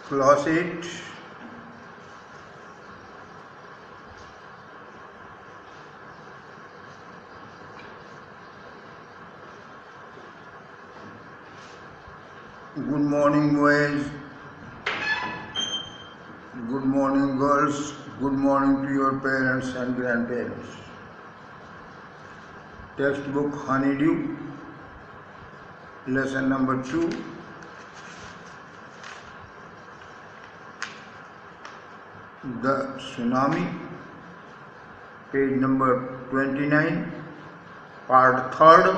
Class 8. Good morning, boys. Good morning, girls. Good morning to your parents and grandparents. Textbook Honeydew, lesson number 2. The Tsunami, page number 29, part 3.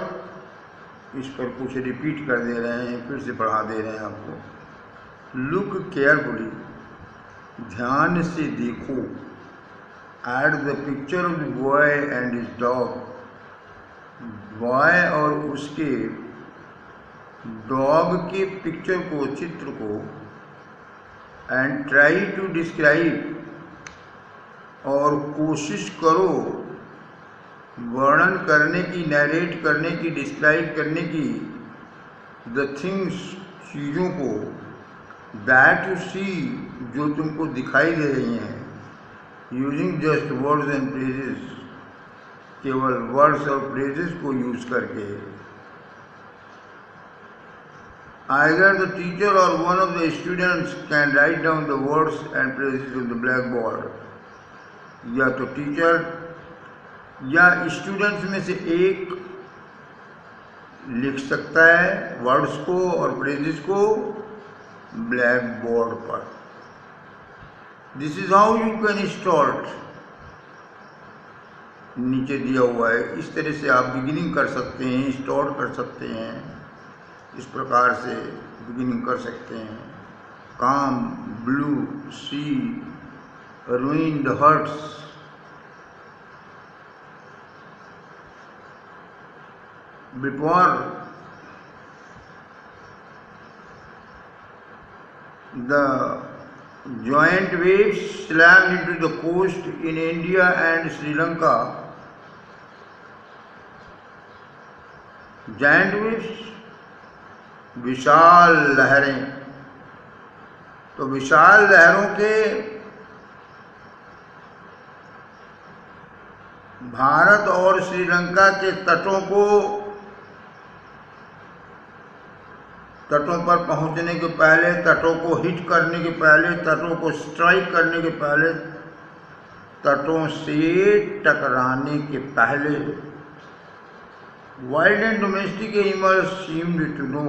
इस पर कुछ repeat कर दे रहे हैं, फिर से पढ़ा दे रहे हैं आपको। लुक केयरफुली, ध्यान से देखो, at the picture of the boy and his dog, boy और उसके डॉग के पिक्चर को, चित्र को, एंड ट्राई टू डिस्क्राइब, और कोशिश करो वर्णन करने की, नरेट करने की, डिस्क्राइब करने की, द थिंग्स, चीज़ों को, दैट यू सी, जो तुमको दिखाई दे रही हैं, using just words and phrases, केवल वर्ड्स और फ्रेजेस को यूज करके। Either the teacher or one of the students can write down the words and phrases on the blackboard. या तो टीचर या स्टूडेंट्स में से एक लिख सकता है वर्ड्स को और फ्रेजेस को ब्लैक बोर्ड पर। This is how you can start, नीचे दिया हुआ है। इस तरह से आप बिगिनिंग कर सकते हैं, स्टार्ट कर सकते हैं, इस प्रकार से बिगिनिंग कर सकते हैं। काम, blue, C, ruined hurts, before the giant waves slammed into the coast in India and Sri Lanka. Giant waves, विशाल लहरें। तो विशाल लहरों के भारत और श्रीलंका के तटों पर पहुंचने के पहले, तटों को हिट करने के पहले, तटों को स्ट्राइक करने के पहले, तटों से टकराने के पहले, wild and domestic animals seemed to know,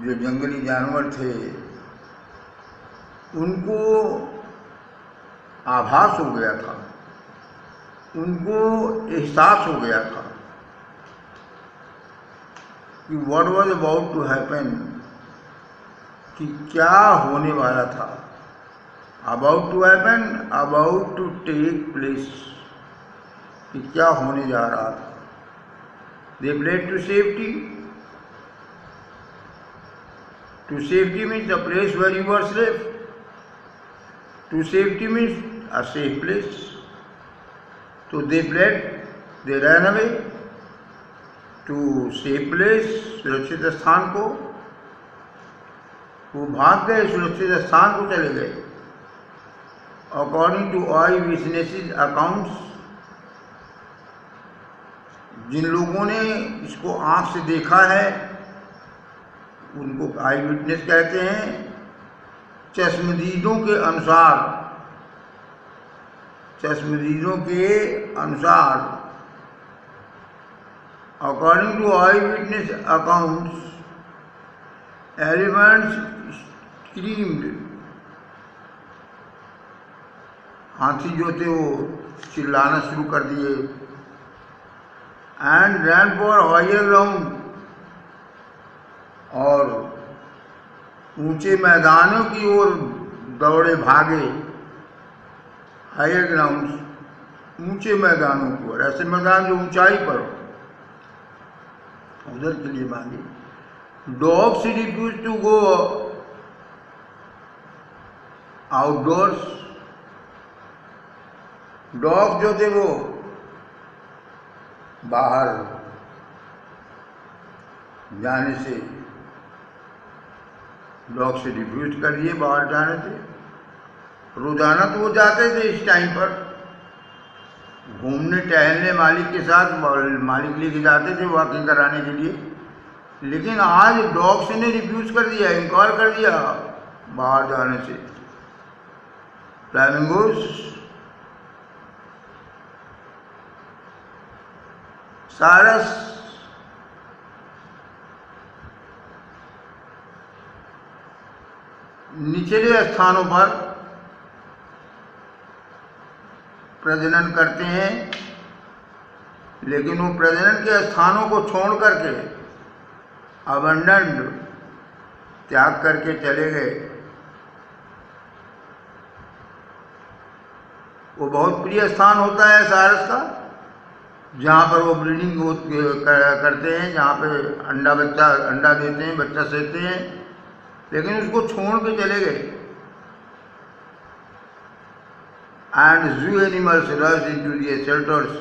जो जंगली जानवर थे उनको आभास हो गया था, उनको एहसास हो गया था कि what was about to happen, कि क्या होने वाला था। About to happen, about to take place, कि क्या होने जा रहा था। They fled to safety, to safety means the place where you were safe, to safety means a safe place. So they fled, they ran away to safe place, सुरक्षित स्थान को, वो भाग गए, सुरक्षित स्थान को चले गए। According to eye witnesses accounts, जिन लोगों ने इसको आंख से देखा है उनको आई विटनेस कहते हैं। चश्मदीदों के अनुसार, चश्मदीदों के अनुसार, according to eyewitness accounts, elephants screamed, हाथी जो थे वो चिल्लाना शुरू कर दिए। And ran for higher ground, और ऊंचे मैदानों की ओर दौड़े, भागे। हायर ग्राउंड, ऊंचे मैदानों की ओर, ऐसे मैदान जो ऊंचाई पर हो, उधर के लिए भागे। Dogs refused to go outdoors, dog जो थे वो बाहर जाने से डॉग से रिफ्यूज कर दिए बाहर जाने से। रोजाना तो वो जाते थे इस टाइम पर घूमने टहलने मालिक के साथ, मालिक लेके जाते थे वॉकिंग कराने के लिए, लेकिन आज डॉग्स ने रिफ्यूज कर दिया, इनकार कर दिया बाहर जाने से। फ्लैमिंगोस सारस निचले स्थानों पर प्रजनन करते हैं, लेकिन वो प्रजनन के स्थानों को छोड़ करके अबंडन त्याग करके चले गए। वो बहुत प्रिय स्थान होता है सारस का, जहाँ पर वो ब्रीडिंग करते हैं, जहाँ पे अंडा देते हैं, बच्चा सेते हैं, लेकिन उसको छोड़ के चले गए। एंड जू animals rush into the shelters,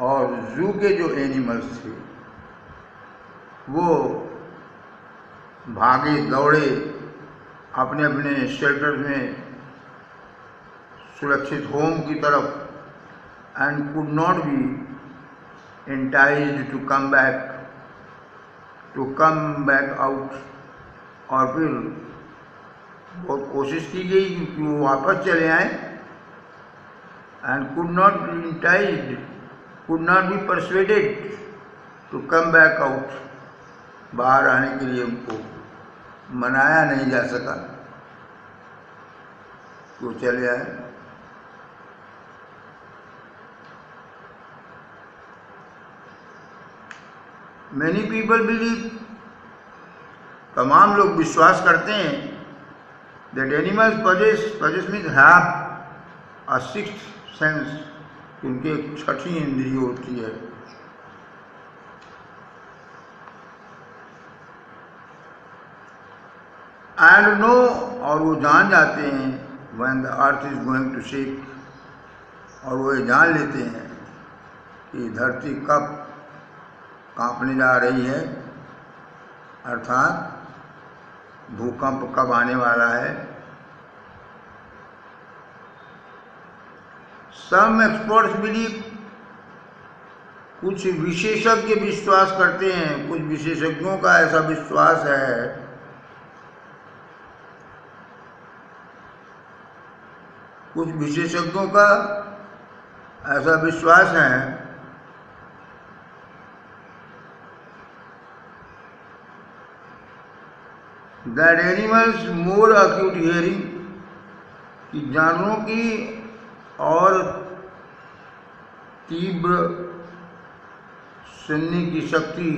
और जू के जो एनिमल्स थे वो भागे दौड़े अपने अपने शेल्टर में सुरक्षित होम की तरफ, and could not be enticed to come back out, और फिर बहुत कोशिश की गई कि वो वापस चले आए, and could not be persuaded to come back out, बाहर आने के लिए उनको मनाया नहीं जा सका, वो चले आए। Many people believe, तमाम लोग विश्वास करते हैं, that animals possess means have a sixth sense, उनके एक छठी इंद्रिय होती है। And know, और वो जान जाते हैं, when the earth is going to shake, और वो ये जान लेते हैं कि धरती कब कांपने जा रही है, अर्थात भूकंप कब आने वाला है। सम एक्सपर्ट्स बिलीव, कुछ विशेषज्ञ विश्वास करते हैं, कुछ विशेषज्ञों का ऐसा विश्वास है कुछ विशेषज्ञों का ऐसा विश्वास है that animals more acute hearing, कि जानवरों की और तीव्र सुनने की शक्ति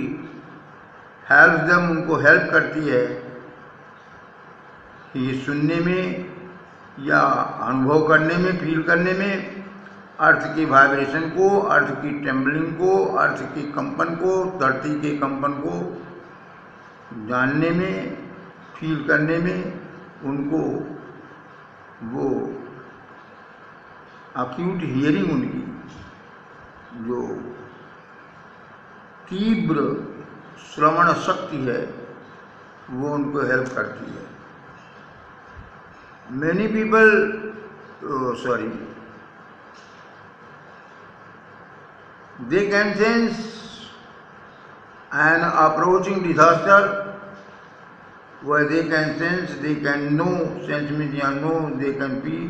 हेल्प देम, उनको हेल्प करती है कि ये सुनने में या अनुभव करने में, फील करने में अर्थ की वाइब्रेशन को, अर्थ की टेम्बलिंग को, अर्थ की कंपन को, धरती के कंपन को जानने में, फील करने में उनको वो अक्यूट हियरिंग, उनकी जो तीव्र श्रवण शक्ति है वो उनको हेल्प करती है। Many people, they can sense an approaching disaster, where they can sense, they can know, sense means know, they can feel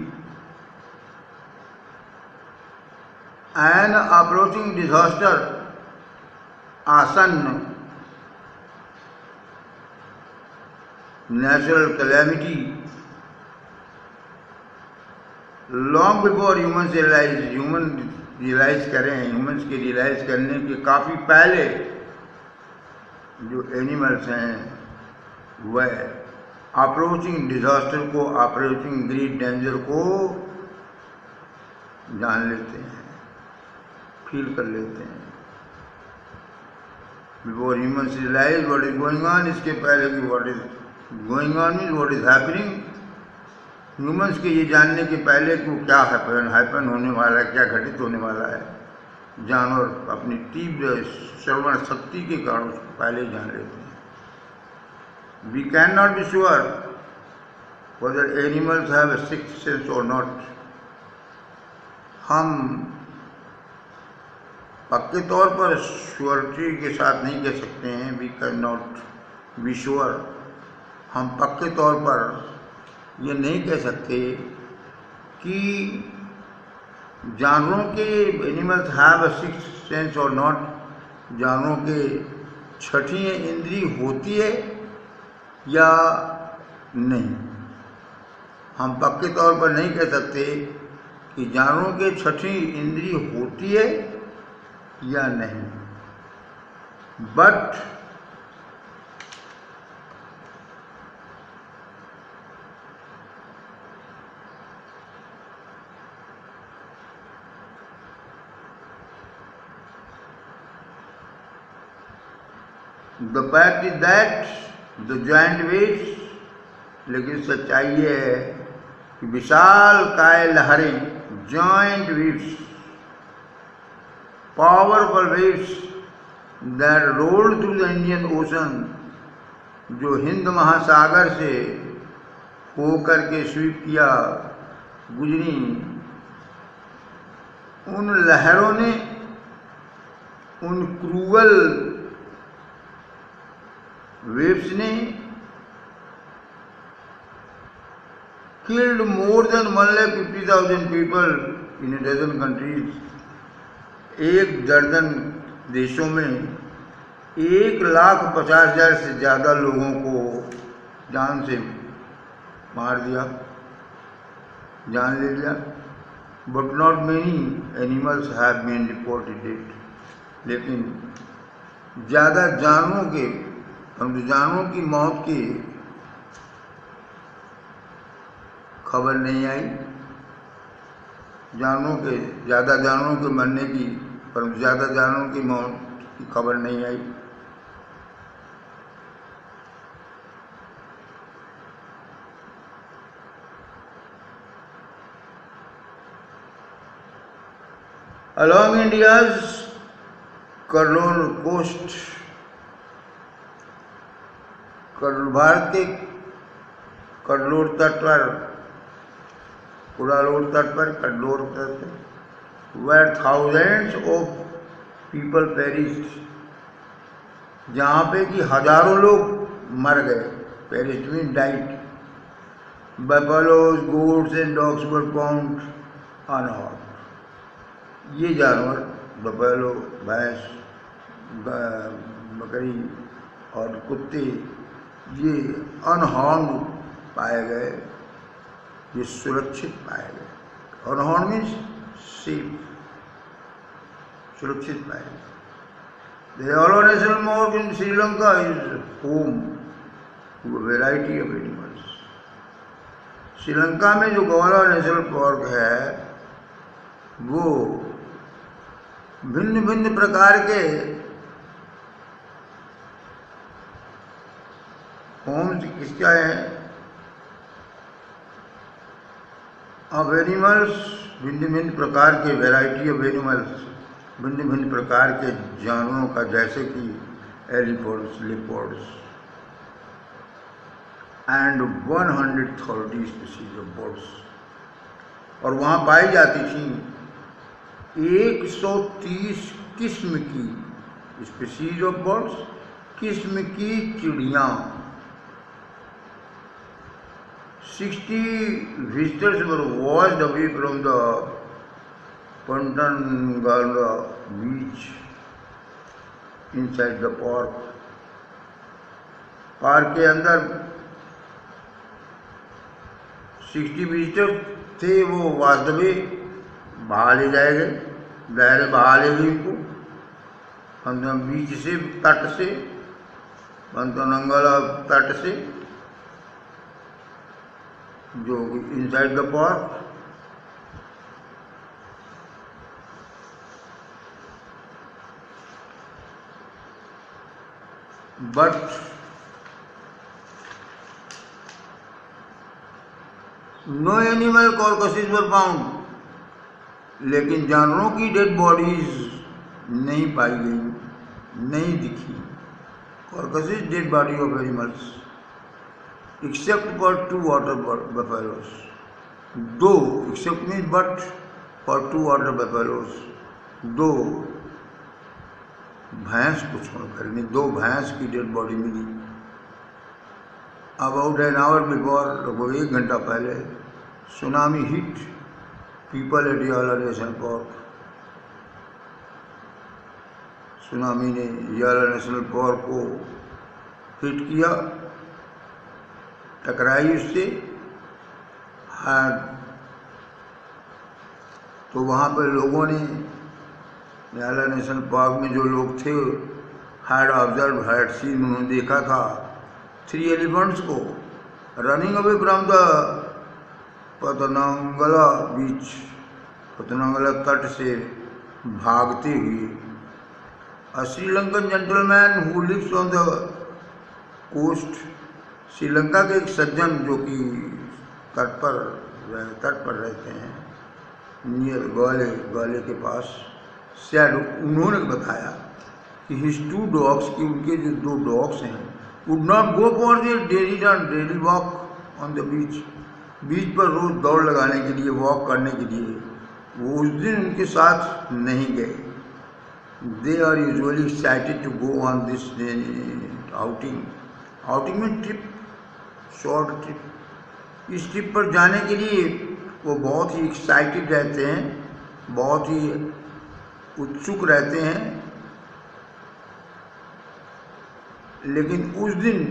an approaching disaster, आसन्न natural calamity, long before humans realize करें, humans के realize करने के काफ़ी पहले जो animals हैं वह अप्रोचिंग डिजास्टर को, अप्रोचिंग ग्रेट डेंजर को जान लेते हैं, फील कर लेते हैं। Before humans realize what is going on, इसके पहले कि what is going on means what is happening. Humans के ये जानने के पहले कि वो क्या हैपन होने वाला है, क्या घटित होने वाला है, जानवर अपनी तीव्र श्रवण शक्ति के कारण उसको पहले ही जान लेते हैं। We cannot be sure whether animals have a sixth sense or not. हम पक्के तौर पर श्योरिटी के साथ नहीं कह सकते हैं, we can not be sure. हम पक्के तौर पर ये नहीं कह सकते कि जानवरों के animals have a sixth sense और नॉट, जानवरों के छठी इंद्री होती है या नहीं। हम पक्के तौर पर नहीं कह सकते कि जानवरों के छठी इंद्री होती है या नहीं, but the fact is that the giant waves, लेकिन सच्चाई ये है कि विशाल काय लहरें, giant waves, powerful waves that rolled through the Indian Ocean, जो हिंद महासागर से होकर के स्वीप किया, गुजरी, उन लहरों ने, उन क्रूअल वेव्स ने killed more than 1,50,000 people in a dozen countries. 1 दर्जन देशों में 1,50,000 से ज़्यादा लोगों को जान से मार दिया, जान ले लिया। But not many animals have been reported it. लेकिन ज़्यादा जानवरों की मौत की खबर नहीं आई, ज़्यादा जानवरों के मरने की, पर ज़्यादा जानवरों की मौत की खबर नहीं आई। Along India's Kannauj coast, Bharat के कन्नौज तट पर, कुडालोर तट पर, कन्नौज तट पर, where thousands of people perished, जहाँ पे कि हजारों लोग मर गए, perished means died. Buffaloes, goats and dogs were found unharmed. ये जानवर, बफेलो, भैंस, बकरी और कुत्ते, ये अनहार्म्ड पाए गए, ये सुरक्षित पाए गए। अनहार्म्ड मीन्स सेफ, सुरक्षित पाए गए। The Yellow National Park in Sri Lanka is home to a variety of animals. Sri Lanka में जो गौरा नेशनल पार्क है वो भिन्न भिन्न प्रकार के होम्स किसका है, ऑफ एनिमल्स, भिन्न भिन्न प्रकार के वैरायटी ऑफ एनिमल्स, भिन्न भिन्न प्रकार के जानवरों का, जैसे कि elephants, leopards and 130 species of birds. और वहाँ पाई जाती थी 130 किस्म की, स्पीशीज ऑफ बर्ड्स, किस्म की चिड़िया। 60 visitors were washed away from the Pantangala beach inside the park. Park के अंदर 60 विजिटर्स थे, वो वास्तवे बहा ले जाए गए, दायरे बहा ले गई उनको बीच से, तट से, पंतनंगला तट से, जो inside the park. But no animal carcasses were found, लेकिन जानवरों की डेड बॉडीज नहीं पाई गई, नहीं दिखी। Carcasses dead body of animals, except for 2 water buffaloes. Though, except means but for 2 water buffaloes. Though भैंस को छोड़कर, 2 भैंस की डेड बॉडी मिली। अबाउट एन आवर बिफोर, लगभग 1 घंटा पहले, tsunami hit people at Yala national Park. Tsunami ने याला नेशनल पार्क को हिट किया, टकराई उससे। तो वहाँ पर लोगों ने, याला नेशनल पार्क में जो लोग थे, हैड ऑब्जर्व, हैड सीन, उन्होंने देखा था 3 एलिफेंट्स को running away from the Patanangala beach, Patanangala तट से भागते हुए। A Sri Lankan gentleman who lives on the coast, Sri Lanka के एक सज्जन जो कि तट पर रहते हैं, नियर ग्वाले के पास, सैड, उन्होंने बताया कि हिज 2 डॉग्स, की उनके जो 2 डॉग्स हैं, would not go for their daily walk on the beach, beach पर रोज दौड़ लगाने के लिए, वॉक करने के लिए वो उस दिन उनके साथ नहीं गए। They are usually excited to go on this outing, outing में ट्रिप, शॉर्ट ट्रिप। इस ट्रिप पर जाने के लिए वो बहुत ही एक्साइटेड रहते हैं, बहुत ही उत्सुक रहते हैं। लेकिन उस दिन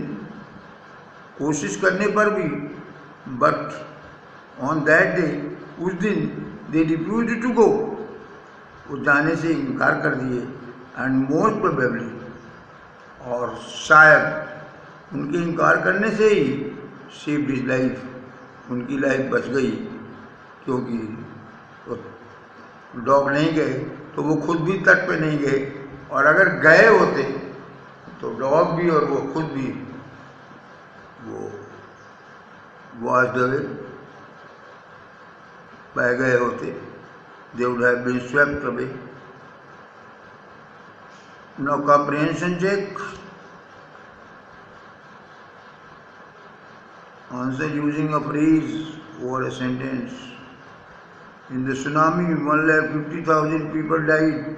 कोशिश करने पर भी, बट ऑन दैट डे, उस दिन दे रिफ्यूज टू गो, वो जाने से इनकार कर दिए। एंड मोस्ट प्रोबेबली, और शायद उनके इनकार करने से ही सेव्ड हिज लाइफ, उनकी लाइफ बच गई, क्योंकि डॉग नहीं गए तो वो खुद भी तट पे नहीं गए, और अगर गए होते तो डॉग भी और वो खुद भी वो वॉश्ड अवे, बह गए होते। They would have been swept away. Now comprehension check. Answer using a phrase or a sentence. In the tsunami, 1,50,000 people died.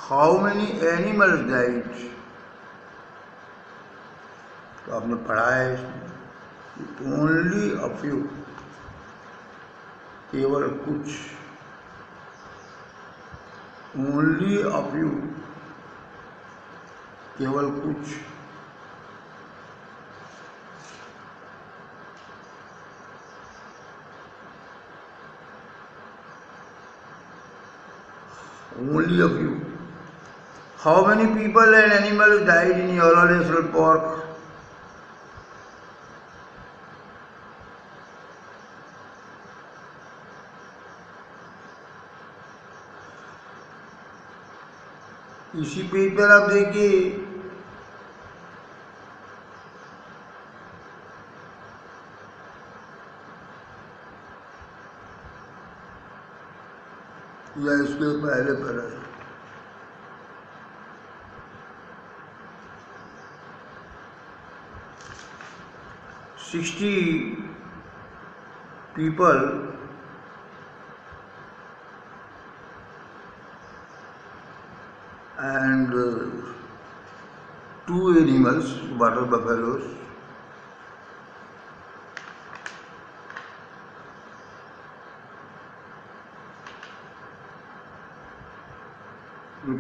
How many animals died? तो आपने पढ़ा है इसमें, only a few, केवल कुछ, only a few, केवल कुछ। Only a few. How many people and animals died in Yala National Park? इसी पेज पर आप देखिए, या इसके पहले पर है, $60 people and 2 animals, water buffaloes,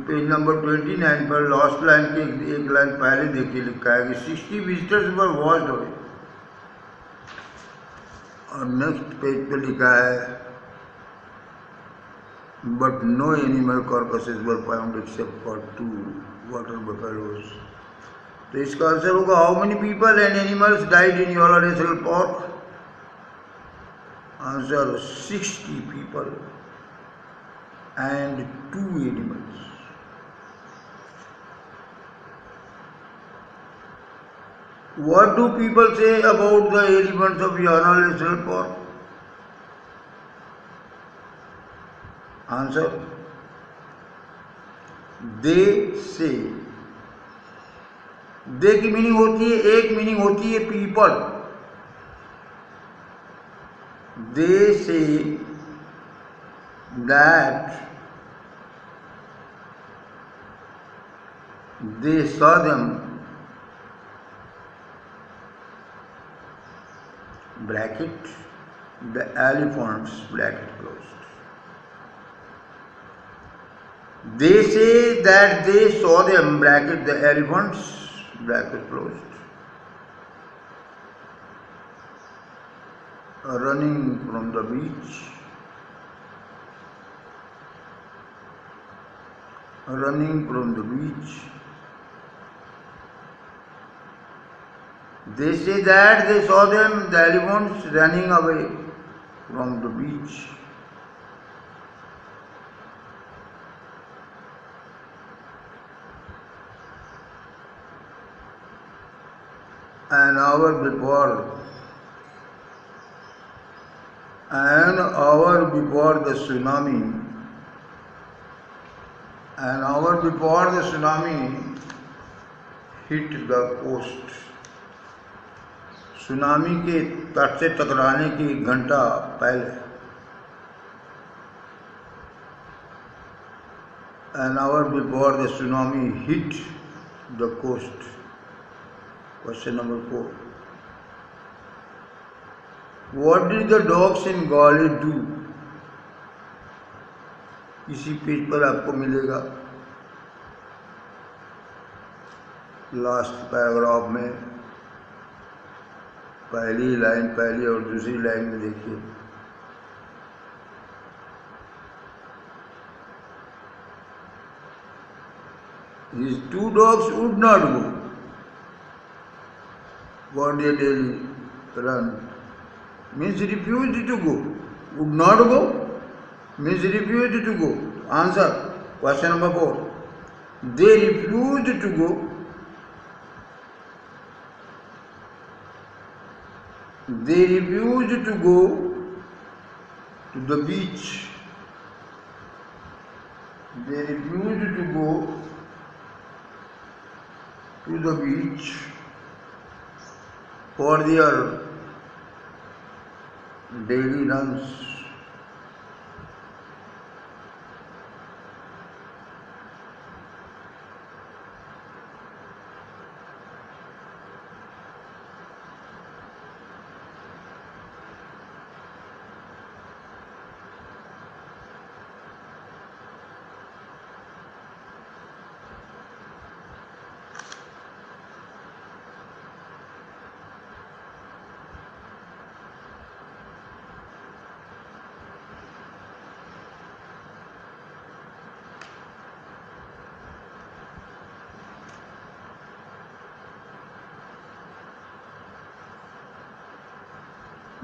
page number 29 पर लास्ट लाइन के एक लाइन पहले देखिए, लिखा है कि 60 विजिटर्स वर वॉश्ड अवे, और नेक्स्ट पेज पे लिखा है but no animal carcasses were found except for 2 water buffaloes. तो इसका आंसर होगा how many people and animals died in Yala national park. Answer 60 people and 2 animals. What do people say about the elephants of Yala National Park? Answer, they say. they की meaning होती है, एक meaning होती है people, they say that they saw them bracket the elephants bracket closed. They say that they saw them bracket the elephants bracket closed running from the beach, running from the beach. They say that they saw them, the elephants, running away from the beach. An hour before the tsunami hit the coast. Tsunami के तट से टकराने की 1 घंटा पहले, an hour before the tsunami hit the coast. Question number 4. What did the dogs in Galway do? इसी page पर आपको मिलेगा लास्ट पैराग्राफ में पहली लाइन, पहली और दूसरी लाइन में देखिए। His 2 dogs would not go. What did they run? Means refused to go. Would not go means refused to go. Answer question number 4. They refused to go. They refused to go to the beach. They refused to go to the beach for their daily runs.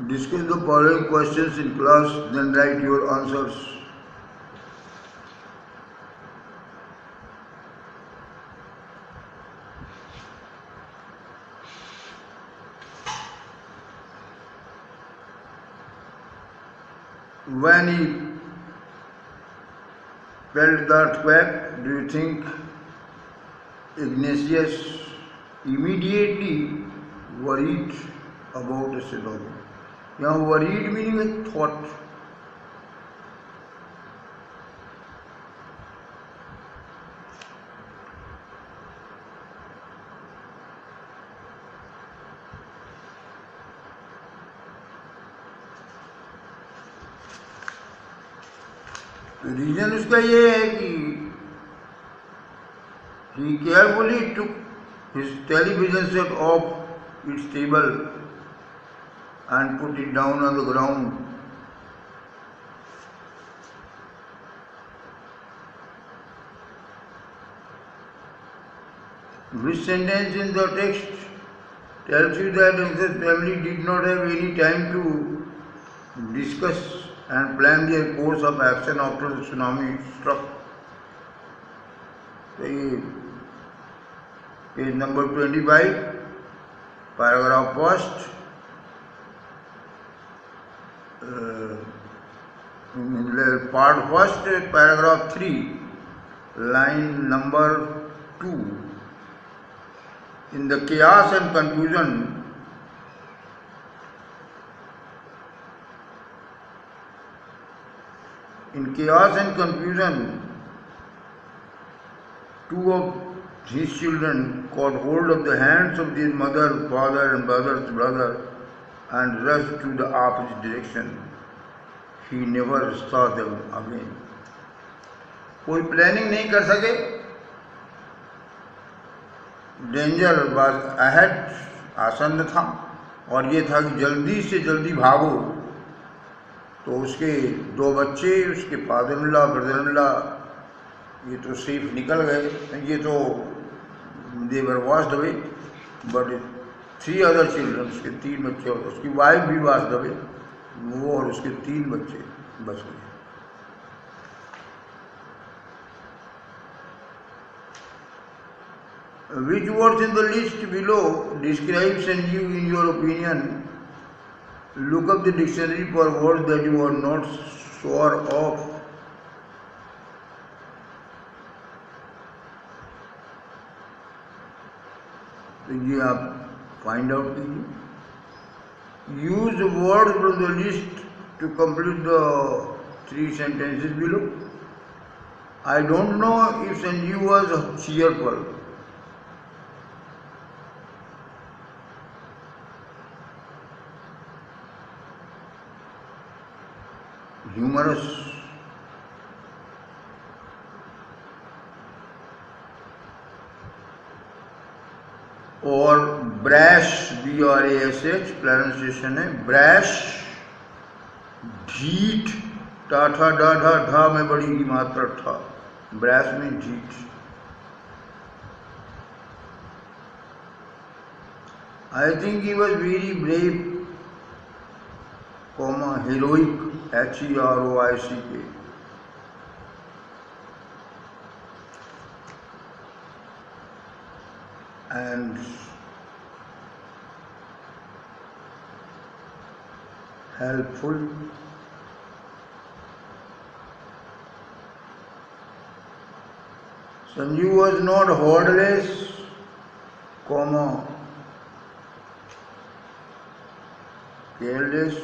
Discuss the following questions in class, then write your answers. When he felt the earthquake, do you think Ignatius immediately worried about the tsunami? यहाँ worried meaning है thought. Reason उसका ये है कि he carefully took his television set off its table and put it down on the ground. Which sentence in the text tells you that the family did not have any time to discuss and plan their course of action after the tsunami struck? So, page number 25, paragraph first. Part first, paragraph 3, line number 2. In the chaos and confusion In chaos and confusion, two of his children caught hold of the hands of their mother, father, and brother's brother and rushed to the opposite direction. He never saw them again. कोई planning नहीं कर सके. Danger was ahead, आसन्न था, और ये था कि जल्दी से जल्दी भागो. तो उसके दो बच्चे, उसके father in law, brother in law, ये तो सेफ निकल गए. ये तो they were washed away, but 3 other children, उसके 3 बच्चे, और उसकी वाइफ भी वॉश्ड अवे, वो और उसके 3 बच्चे बच गए. Which words in the list below describes Sanjeev in your opinion? Look up the dictionary for words that you are not sure of. तो ये आप फाइंड आउट कीजिए. Use word from the list to complete the 3 sentences below. I don't know if Sanjeev was cheerful. Humorous. और brash, BRASH pronunciation है. Brash, ढीठ, टाठा डाढ़ा, ढा में बड़ी की मात्रा ठा, ब्रैश में ढीठ. I think he was very brave, heroic, HEROIC. And helpful. Sanjeev was not heartless, careless,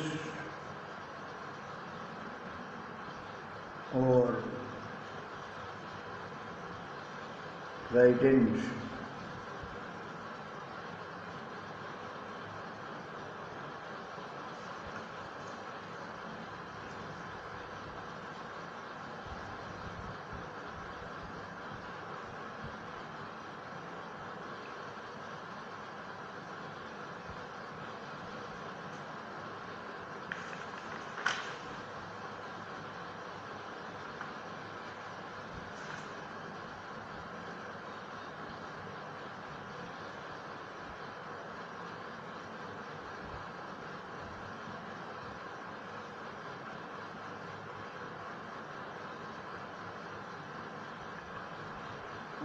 or frightened.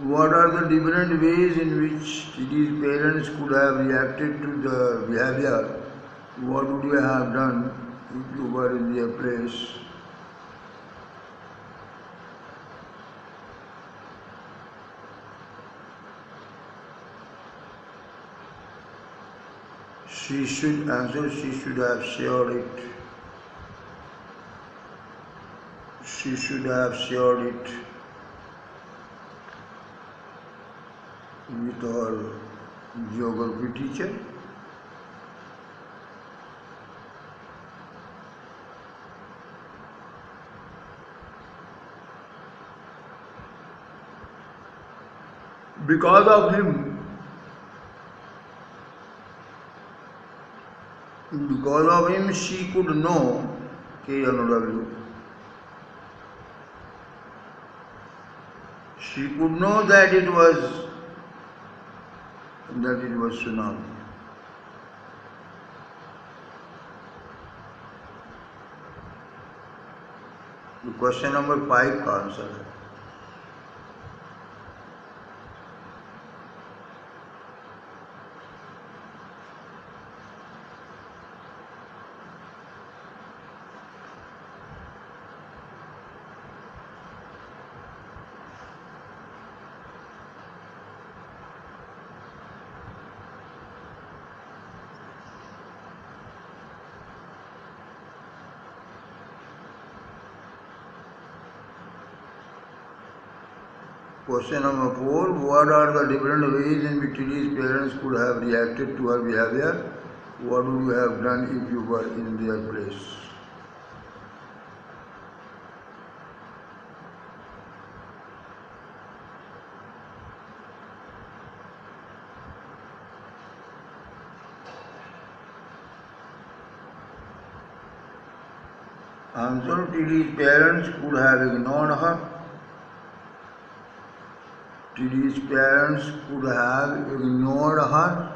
What are the different ways in which these parents could have reacted to the behavior? What would you have done if you were in their place? She should answer, she should have shared it. She should have shared it with her geography teacher. Because of him, she could know KNOW. She could know that it was tsunami. तो question number 5 का answer है. Question number 4. What are the different ways in which Tilly's parents could have reacted to her behavior? What would you have done if you were in their place? Answer: Tilly's parents could have ignored her. Tilly's parents could have ignored her.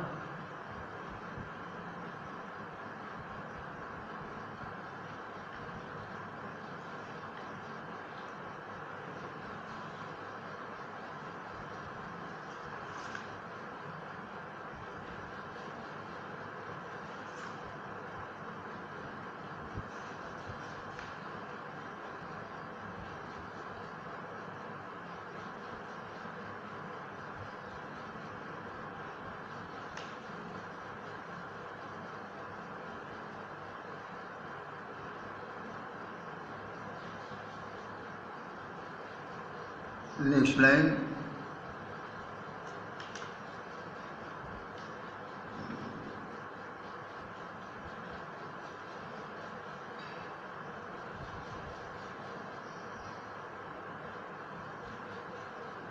Next line.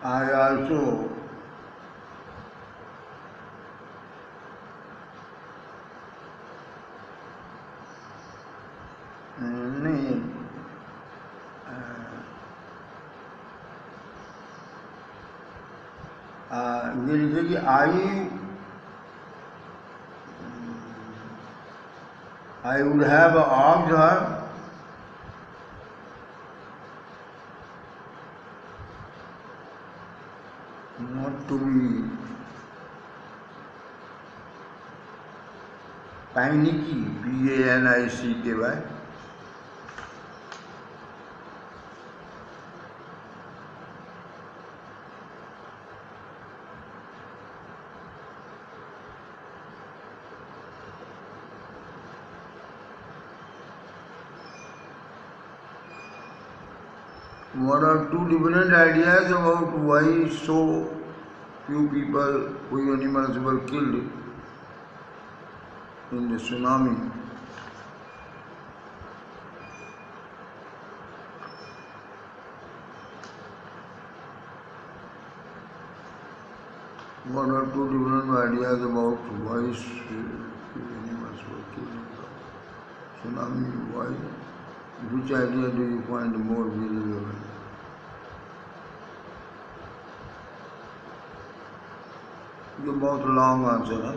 I also ये लिखे कि I would have asked her not to be panicky, P-A-N-I-C-K-Y. What are two different ideas about why so few people, few animals were killed in the tsunami? What are two different ideas about why few animals were killed in the tsunami? Why? Which idea do you find more believable? ये बहुत long answer है.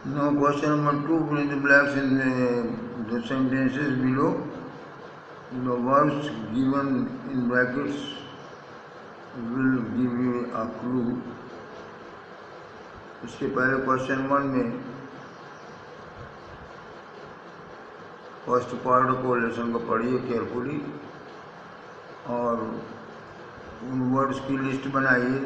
Now question number 2, fill in the blanks in the sentences below. The words given in brackets will give you a clue. इसके पहले question 1 में first part को lesson को पढ़िए carefully और उन वर्ड्स की लिस्ट बनाइए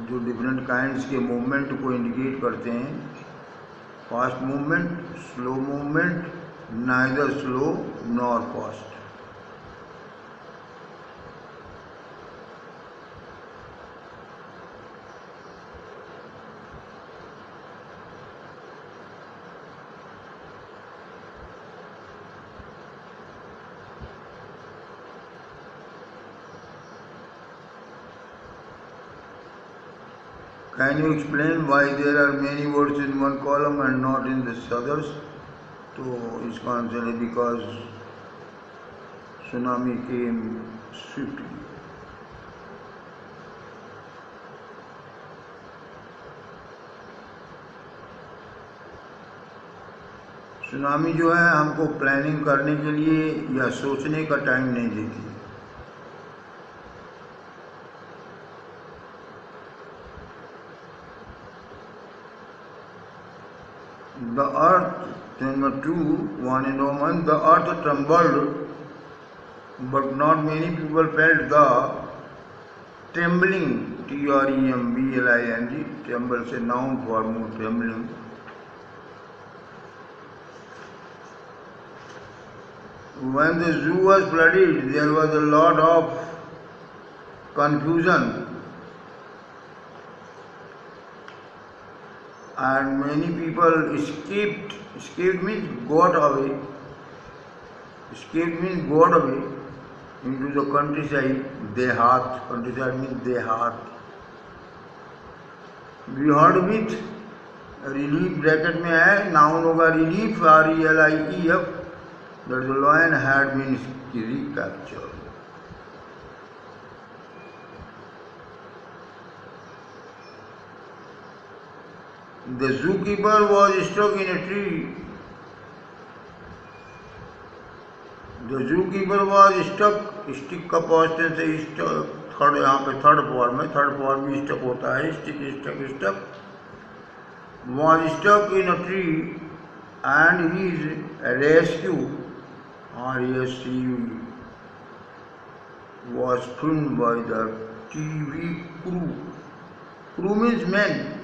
जो डिफरेंट काइंड्स के मूवमेंट को इंडिकेट करते हैं. Fast movement, slow movement, neither slow nor fast. Can you explain why there are many words in one column and not in the others? तो इसका आंसर है because tsunami came swiftly. Tsunami जो है हमको planning करने के लिए या सोचने का टाइम नहीं देती। The earth, number 2, 1 and 1, the earth trembled, but not many people felt the trembling, T-R-E-M-B-L-I-N-G, tremble is a noun form of trembling. When the zoo was flooded, there was a lot of confusion, and many people escaped. Escaped means got away. Escaped means got away into the countryside. Dehat. Countryside means Dehat. We heard with relief bracket में है, noun होगा relief, R-E-L-I-E-F. That the lion had been recaptured. The zookeeper was stuck in a tree. The zookeeper was stuck. Stick का past tense है stuck. Third यहाँ पे third form है. Third form भी stuck होता है. Stuck. Was stuck in a tree, and his rescue, R-E-S-C-U-E, was filmed by the TV crew. Crew means men.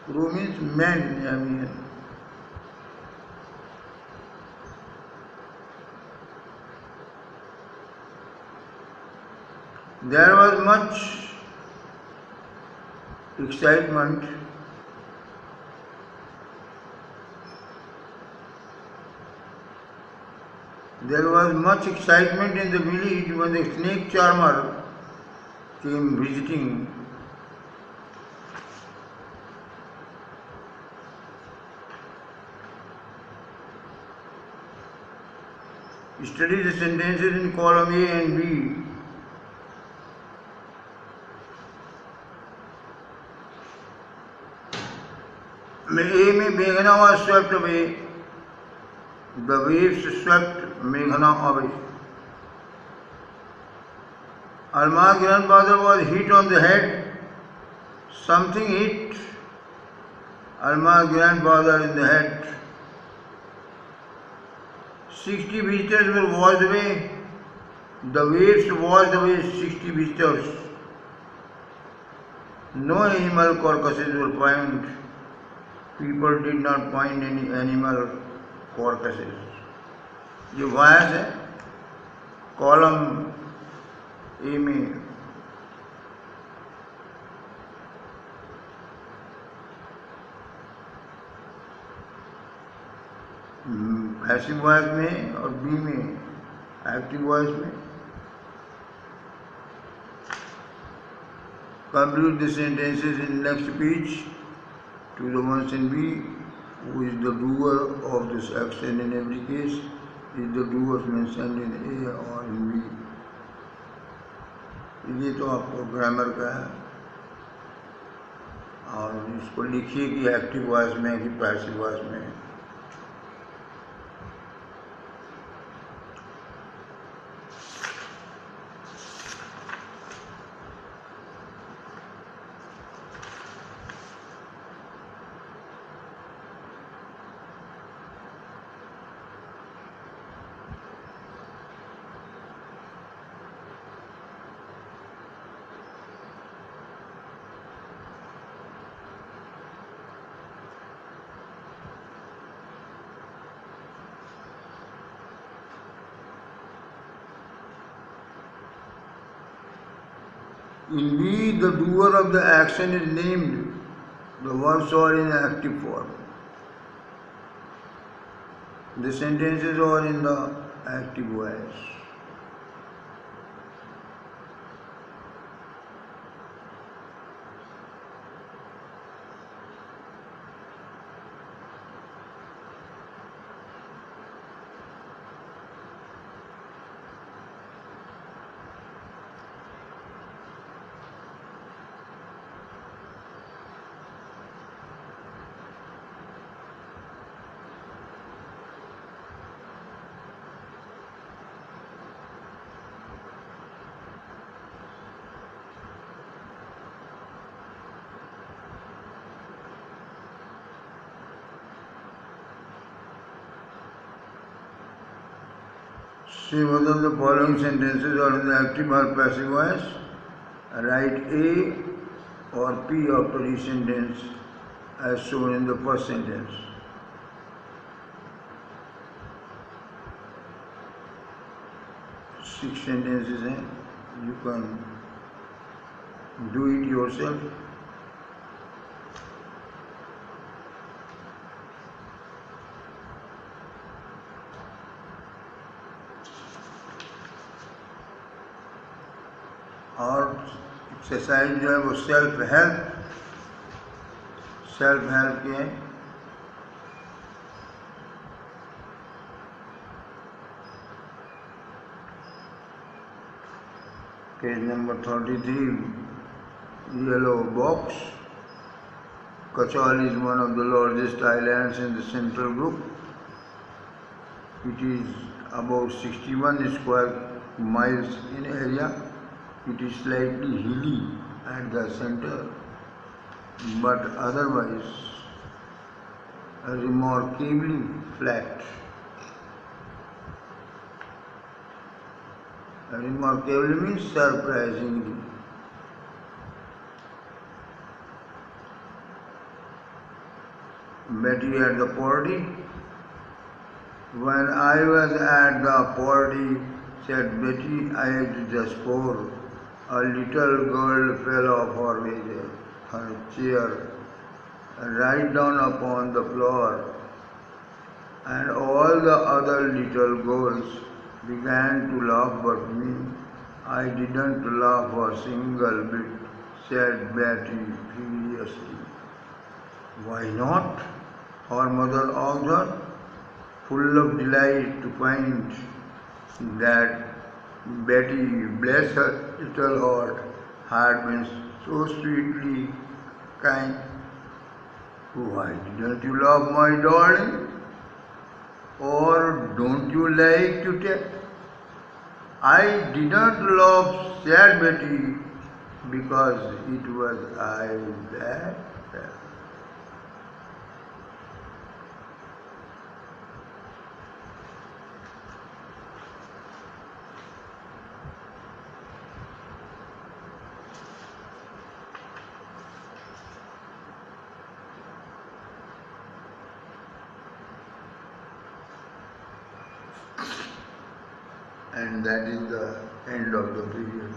Crew means men. I mean, there was much excitement. There was much excitement in the village when the snake charmer came visiting. Study the sentences in column A and B. A में Meghna was swept away. The waves swept Meghna away. Alma's grandfather was hit on the head. Something hit Alma's grandfather in the head. 60 visitors were washed away. The waves washed away 60 visitors. No animal carcasses were found. People did not find any animal carcasses. ये voice है column A में. Passive voice में और B में active voice में. Complete the sentences in next page. To the ones in B, who is the doer of this action in every case, is the doers mentioned in A or in B. ये तो आपको grammar का है, और इसको लिखिए कि active voice में कि पैसिव वॉइस में. In B, the doer of the action is named. The verbs are in active form. The sentences are in the active voice. See whether the following sentences are in the active or passive voice. Write A or P after each sentence as shown in the first sentence. Six sentences हैं, you can do it yourself. और exercise जो है वो self help के हैं. Page number 33, yellow box. Kachal is one of the largest islands in the central group. It is about 61 square miles in area. It is slightly hilly at the center, but otherwise remarkably flat. Remarkably means surprisingly. Betty at the party. When I was at the party, said Betty, I just pour. A little girl fell off her chair right down upon the floor, and all the other little girls began to laugh but me. I didn't laugh a single bit, said Betty furiously. Why not? Her mother asked her, full of delight to find that Betty, bless her little heart, had been so sweetly kind. Why didn't you love my darling? Or don't you like to tell? I didn't love, said Betty, because it was I that fell. And that is the end of the period.